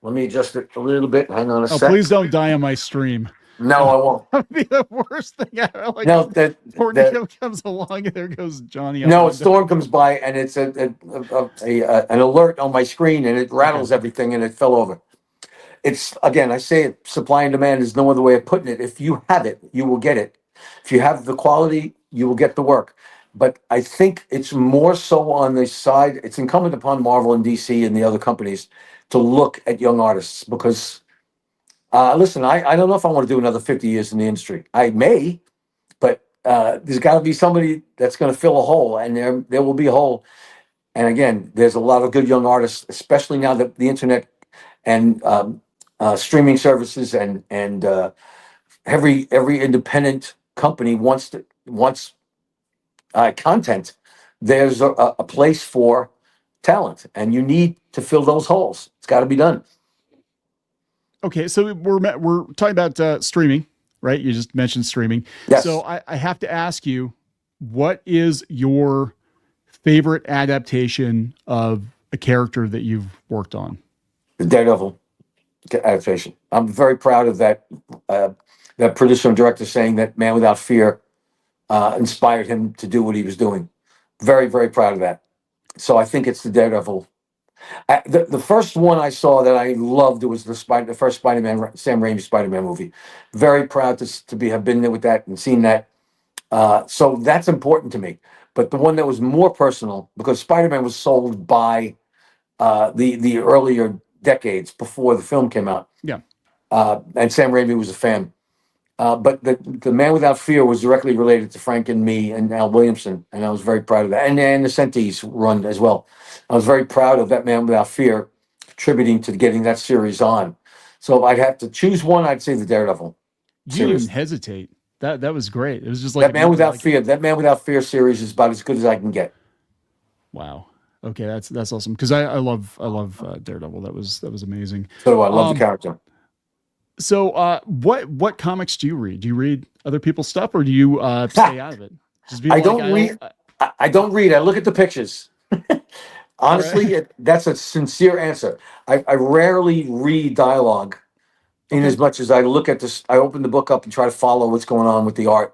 Let me adjust it a little bit. Hang on a sec. Please don't die on my stream. No, I won't. That would be the worst thing ever. Like, no, tornado comes along and there goes Johnny. No, a storm comes by and it's an alert on my screen and it rattles everything and it fell over. It's, again, I say it, supply and demand is no other way of putting it. If you have it, you will get it. If you have the quality, you will get the work. But I think it's more so on the side, it's incumbent upon Marvel and DC and the other companies to look at young artists because, listen, I don't know if I want to do another 50 years in the industry. I may, but there's got to be somebody that's going to fill a hole, and there will be a hole. And again, there's a lot of good young artists, especially now that the internet and streaming services and every independent company wants content. There's a place for talent, and you need to fill those holes. It's got to be done. Okay, so we're talking about streaming, right? You just mentioned streaming. Yes. So I have to ask you, what is your favorite adaptation of a character that you've worked on? The Daredevil adaptation. I'm very proud of that. That producer and director saying that Man Without Fear inspired him to do what he was doing. Very, very proud of that. So I think it's the Daredevil. The first one I saw that I loved was the first Spider-Man, Sam Raimi Spider-Man movie. Very proud to have been there with that and seen that. So that's important to me. But the one that was more personal, because Spider-Man was sold by the earlier decades before the film came out. Yeah. And Sam Raimi was a fan. But the Man Without Fear was directly related to Frank and me and Al Williamson, and I was very proud of that. And the Sentes run as well. I was very proud of that Man Without Fear, contributing to getting that series on. So if I'd have to choose one, I'd say the Daredevil. You didn't even hesitate. That was great. It was just like that Man Without Fear. That Man Without Fear series is about as good as I can get. Wow. Okay, that's awesome. Because I love Daredevil. That was amazing. So I love the character. So what comics do you read? Do you read other people's stuff, or do you stay out of it? I don't read. I look at the pictures. Honestly, Right. that's a sincere answer. I rarely read dialogue in Okay. as much as I look at this. I open the book up and try to follow what's going on with the art.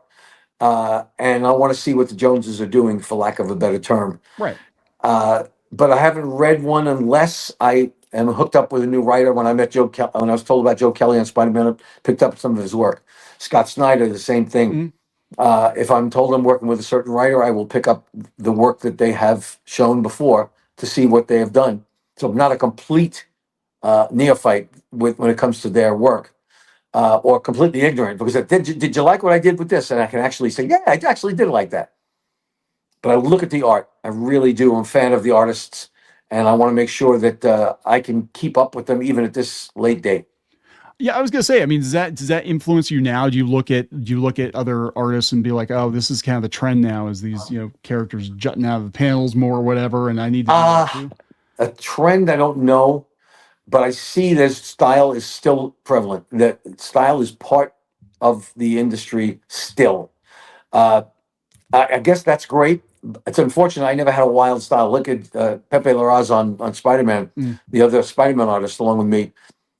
And I want to see what the Joneses are doing, for lack of a better term. Right. But I haven't read one unless I am hooked up with a new writer. When I met when I was told about Joe Kelly on Spider-Man, I picked up some of his work. Scott Snyder, the same thing. Mhm. If I'm told I'm working with a certain writer, I will pick up the work that they have shown before to see what they have done. So I'm not a complete neophyte when it comes to their work, or completely ignorant, because did you like what I did with this? And I can actually say, yeah, I actually did like that. But I look at the art. I really do. I'm a fan of the artists, and I want to make sure that I can keep up with them even at this late date. Yeah, I was gonna say. I mean, does that influence you now? Do you look at other artists and be like, oh, this is kind of the trend now? Is these characters jutting out of the panels more or whatever, and I need to do that Uh, too? a trend I don't know, but I see that style is still prevalent. That style is part of the industry still. Uh, I guess that's great. It's unfortunate I never had a wild style. Look at Pepe Larraz on Spider-Man, Mm. the other Spider-Man artist along with me.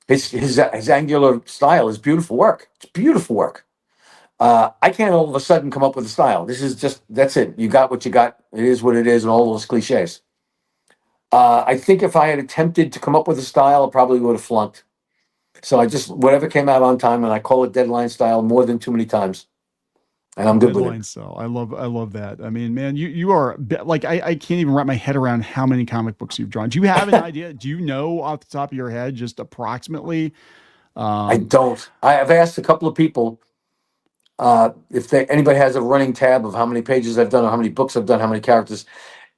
His angular style is beautiful work. It's beautiful work. I can't all of a sudden come up with a style. This is just, that's it. You got what you got. It is what it is, and all those cliches. I think if I had attempted to come up with a style, I probably would have flunked. So I just, whatever came out on time, and I call it deadline style more than too many times, and I'm good with it. Deadline style. I love that. I mean, man, you are like I can't even wrap my head around how many comic books you've drawn. Do you have an idea? Do you know off the top of your head just approximately? I Um, don't. I've asked a couple of people if anybody has a running tab of how many pages I've done, or how many books I've done, how many characters,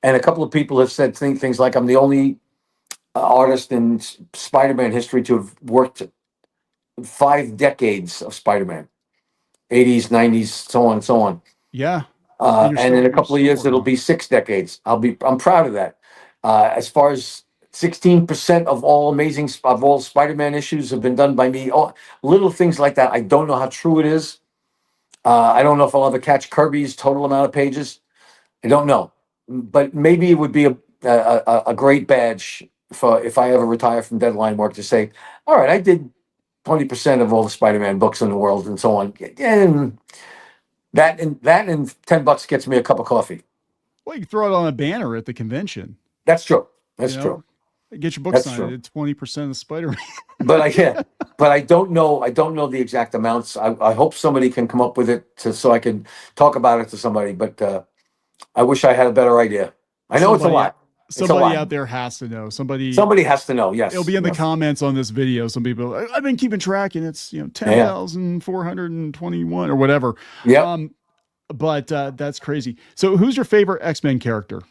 and a couple of people have said things like I'm the only artist in Spider-Man history to have worked 5 decades of Spider-Man, 80s, 90s, so on and so on. yeah, and you're And in still a you're couple of still years, working it'll on be 6 decades. I'm proud of that. As far as 16% of all Spider-Man issues have been done by me. Oh, little things like that. I don't know how true it is. I don't know if I'll ever catch Kirby's total amount of pages. I don't know, but maybe it would be a great badge for if I ever retire from deadline work to say, all right, I did 20% of all the Spider-Man books in the world and so on. And that and $10 gets me a cup of coffee. Well, you can throw it on a banner at the convention. That's true. You That's know, true. get your book That's signed true. at 20% of Spider-Man. But I yeah, but I don't know. I don't know the exact amounts. I hope somebody can come up with it so I can talk about it to somebody. But I wish I had a better idea. I know it's a somebody lot. It's a somebody lot. out there has to know. Somebody Somebody has to know. it'll Yes. be in the Yes. comments on this video. Some people, I've been keeping track, and it's Yeah. 10,421 or whatever. Yep. Um, but that's crazy. So, who's your favorite X-Men character?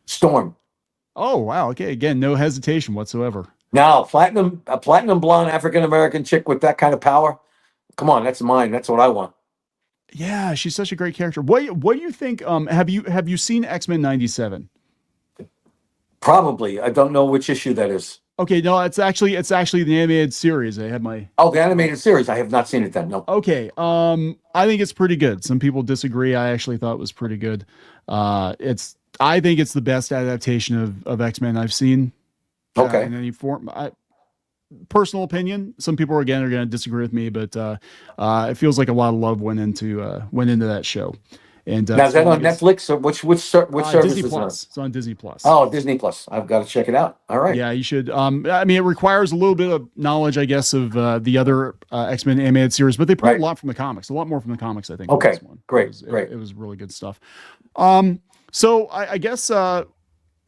Storm. Oh wow, okay. Again, no hesitation whatsoever. Now, a platinum blonde African American chick with that kind of power. Come on, that's mine. That's what I want. Yeah, she's such a great character. What do you think? Have you seen X-Men 97? Probably. I don't know which issue that is. Okay, no, it's actually the animated series. I had my Oh, the animated series. I have not seen it then. No. Okay. I think it's pretty good. Some people disagree. I actually thought it was pretty good. I think it's the best adaptation of X-Men I've seen Okay. in any form. Personal opinion. Some people again are going to disagree with me, but it feels like a lot of love went into that show. And Now, is it's the that on longest. Netflix, or which service Disney is it on? Plus. It's on Disney Plus. Oh, Disney Plus. I've got to check it out. All right. Yeah, you should. I mean, it requires a little bit of knowledge, I guess, of the other X-Men animated series, but they pulled a Right. lot from the comics, a lot more from the comics, I think, for Okay. this one. It Great. was Great. it was really good stuff. So I guess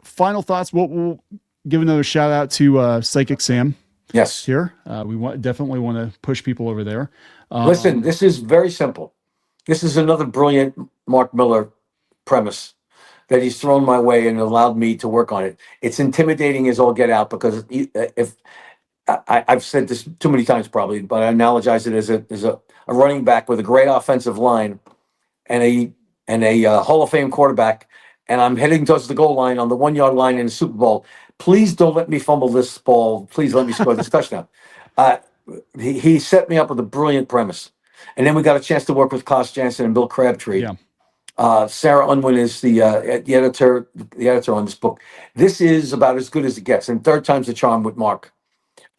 final thoughts. We'll give another shout out to Psychic Sam Yes. here. Definitely want to push people over there. Listen, this is very simple. This is another brilliant Mark Millar premise that he's thrown my way and allowed me to work on it. It's intimidating as all get out, because if I've said this too many times probably, but I analogize it as a running back with a great offensive line and a Hall of Fame quarterback, and I'm heading towards the goal line on the 1 yard line in the Super Bowl. Please don't let me fumble this ball. Please let me score this touchdown. Uh, he set me up with a brilliant premise, and then we got a chance to work with Klaus Janson and Bill Crabtree, Yeah. Sarah Unwin is the editor on this book. This is about as good as it gets, and third time's the charm with Mark.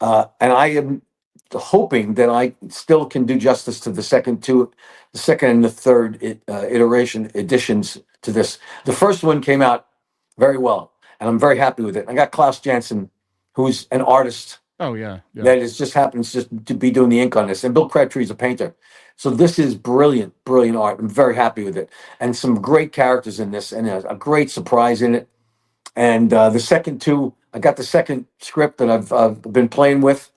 And I am hoping that I still can do justice to the second and the third editions to this. The first one came out very well, and I'm very happy with it. I got Klaus Janson, who's an artist Oh yeah, yeah. that is just happens just to be doing the ink on this, and Bill Crabtree is a painter. So this is brilliant, brilliant art. I'm very happy with it, and some great characters in this, and a great surprise in it. And the second two, I got the second script that I've been playing with,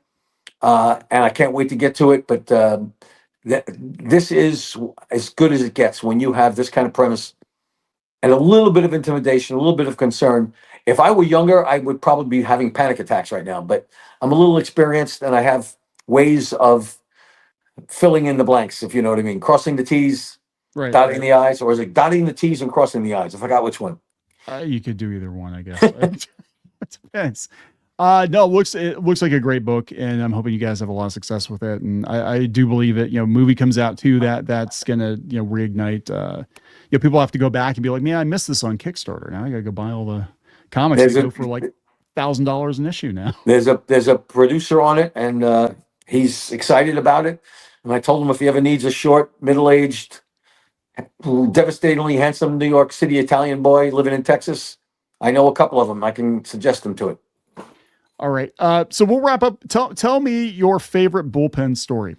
and I can't wait to get to it. But this is as good as it gets when you have this kind of premise and a little bit of intimidation, a little bit of concern. If I were younger, I would probably be having panic attacks right now. But I'm a little experienced, and I have ways of filling in the blanks, if you know what I mean. Crossing the T's, Right. dotting the I's, or is it dotting the T's and crossing the I's? I forgot which one. You could do either one, I guess. It depends. No, it looks like a great book, and I'm hoping you guys have a lot of success with it. And I do believe that, movie comes out too, that's gonna, reignite, people have to go back and be like, man, I missed this on Kickstarter. Now I gotta go buy all the comics that go for like $1,000 an issue now. There's a producer on it, and he's excited about it. And I told him if he ever needs a short, middle-aged, devastatingly handsome New York City Italian boy living in Texas, I know a couple of them. I can suggest them to it. All right. So we'll wrap up. Tell me your favorite bullpen story,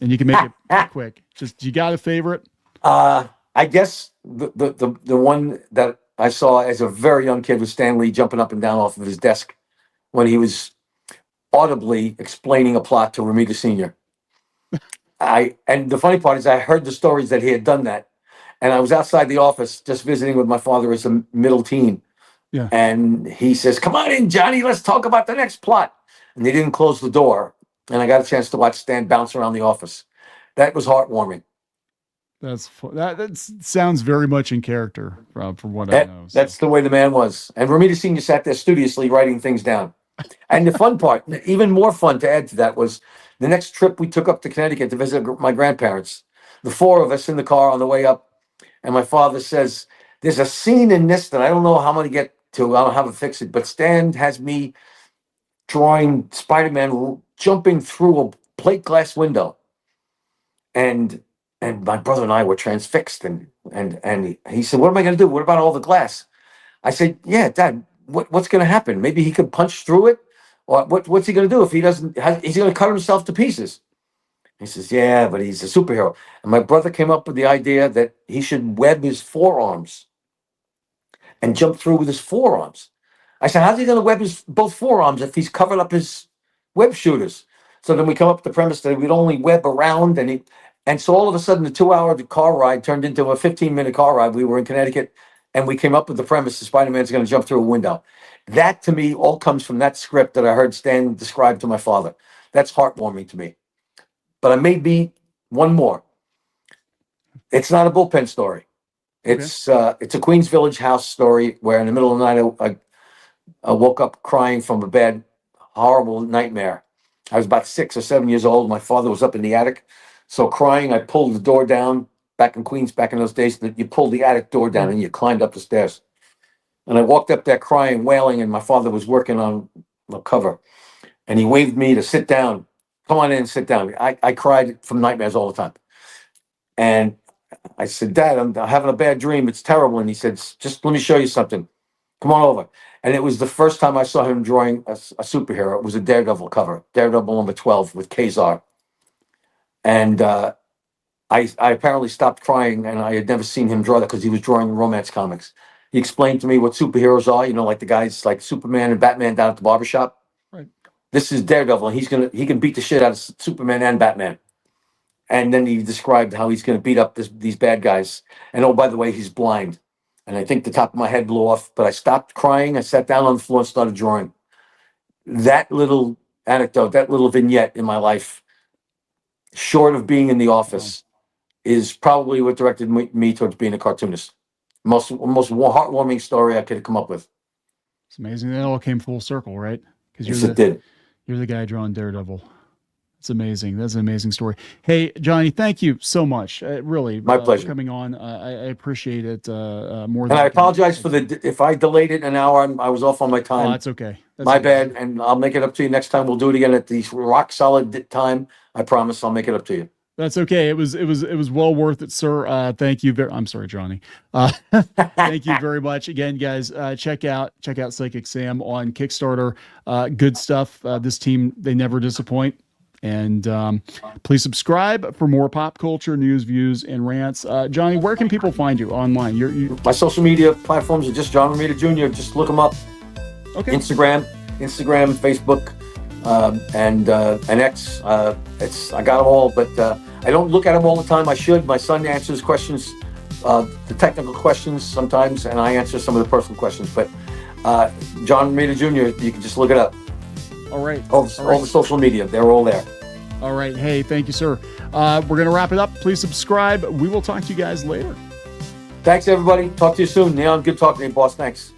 and you can make it quick. Just, you got a favorite? I guess the one that I saw as a very young kid was Stan Lee jumping up and down off of his desk when he was audibly explaining a plot to Romita Sr. And the funny part is I heard the stories that he had done that, and I was outside the office just visiting with my father as a middle teen. Yeah. And he says, "Come on in, Johnny, let's talk about the next plot." And they didn't close the door, and I got a chance to watch Stan bounce around the office. That was heartwarming. That sounds very much in character from what I know. That's the way the man was. And Romita Sr. sat there studiously writing things down. And the fun part, even more fun to add to that, was the next trip we took up to Connecticut to visit my grandparents. The four of us in the car on the way up, and my father says, "There's a scene in this that I don't know how I'm going to get to. I don't know how to fix it, but Stan has me drawing Spider-Man jumping through a plate glass window." And my brother and I were transfixed, and he said, "What am I going to do? What about all the glass?" I said, "Yeah, Dad, what's going to happen? Maybe he could punch through it, or what's he going to do if he doesn't? He's going to cut himself to pieces." He says, "Yeah, but he's a superhero." And my brother came up with the idea that he should web his forearms and jump through with his forearms. I said, "How's he going to web his both forearms if he's covered up his web shooters?" So then we come up with the premise that we'd only web around, and so all of a sudden the 2 hour car ride turned into a 15-minute car ride. We were in Connecticut, and we came up with the premise that Spider-Man's going to jump through a window. That to me all comes from that script that I heard Stan describe to my father. That's heartwarming to me. But I may be one more. It's not a bullpen story. It's a Queens Village house story where in the middle of the night I woke up crying from a bad, horrible nightmare. I was about 6 or 7 years old. My father was up in the attic. So crying, I pulled the door down. Back in Queens, back in those days, that you pulled the attic door down and you climbed up the stairs. And I walked up there crying, wailing, and my father was working on the cover. And he waved me to sit down. "Come on in, sit down." I cried from nightmares all the time. And I said, "Dad, I'm having a bad dream. It's terrible." And he said, "Just let me show you something. Come on over." And it was the first time I saw him drawing a superhero. It was a Daredevil cover, Daredevil number 12 with Kazar. And I apparently stopped crying, and I had never seen him draw that because he was drawing romance comics. He explained to me what superheroes are, like the guys like Superman and Batman down at the barbershop. Right. This is Daredevil, and he can beat the shit out of Superman and Batman. And then he described how he's going to beat up these bad guys. And oh, by the way, he's blind. And I think the top of my head blew off, but I stopped crying. I sat down on the floor and started drawing. That little anecdote, that little vignette in my life, short of being in the office, is probably what directed me towards being a cartoonist. Most heartwarming story I could have come up with. It's amazing that it all came full circle, right? Because Yes, it did. You're the guy drawing Daredevil. It's amazing. That's an amazing story. Hey, Johnny, thank you so much. Really, My pleasure. for coming on. I appreciate it more And than I can- apologize for if I delayed it an hour. I was off on my Oh, time. that's okay. That's My okay. bad. And I'll make it up to you next time. We'll do it again at the rock solid time. I promise I'll make it up to you. That's okay. It was well worth it, sir. Thank you I'm sorry, Johnny. Thank you very much again, guys. Check out Psychic Sam on Kickstarter. Good stuff. This team, they never disappoint. And please subscribe for more pop culture news, views, and rants. Johnny, where can people find you online? My social media platforms are just John Romita Jr. Just look them up. Okay. Instagram, Facebook, and X. I got them all, but I don't look at them all the time. I should. My son answers questions, the technical questions sometimes, and I answer some of the personal questions. But John Romita Jr., you can just look it up. All right. All the social media, they're all there. All right. Hey, thank you, sir. We're going to wrap it up. Please subscribe. We will talk to you guys later. Thanks, everybody. Talk to you soon. Kneon, good talking to you, boss. Thanks.